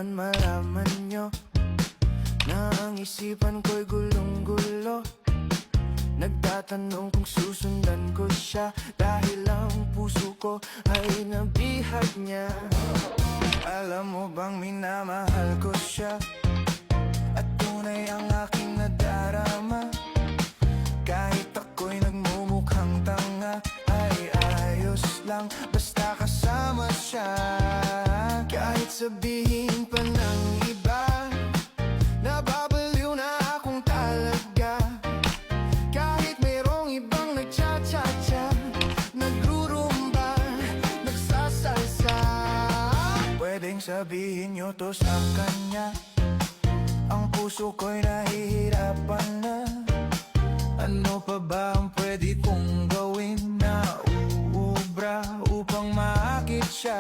naman malaman nyo na ang isipan ko'y gulong-gulo. Nagtatanong kung susundan ko siya dahil ang puso ko ay nabihag niya. Alam mo bang minamahal ko siya at tunay ang aking nadarama. Kahit ako'y nagmumukhang tanga, ay ayos lang basta kasama siya. Kahit sabihin pa ng iba, nababaliw na akong talaga. Kahit mayroong ibang nagcha-cha-cha, nagrurumba, nagsasalsa. Pwedeng sabihin nyo to sa kanya, ang puso ko'y nahihirapan na. Ano pa ba ang pwede kong gawin na uubra upang maakit siya?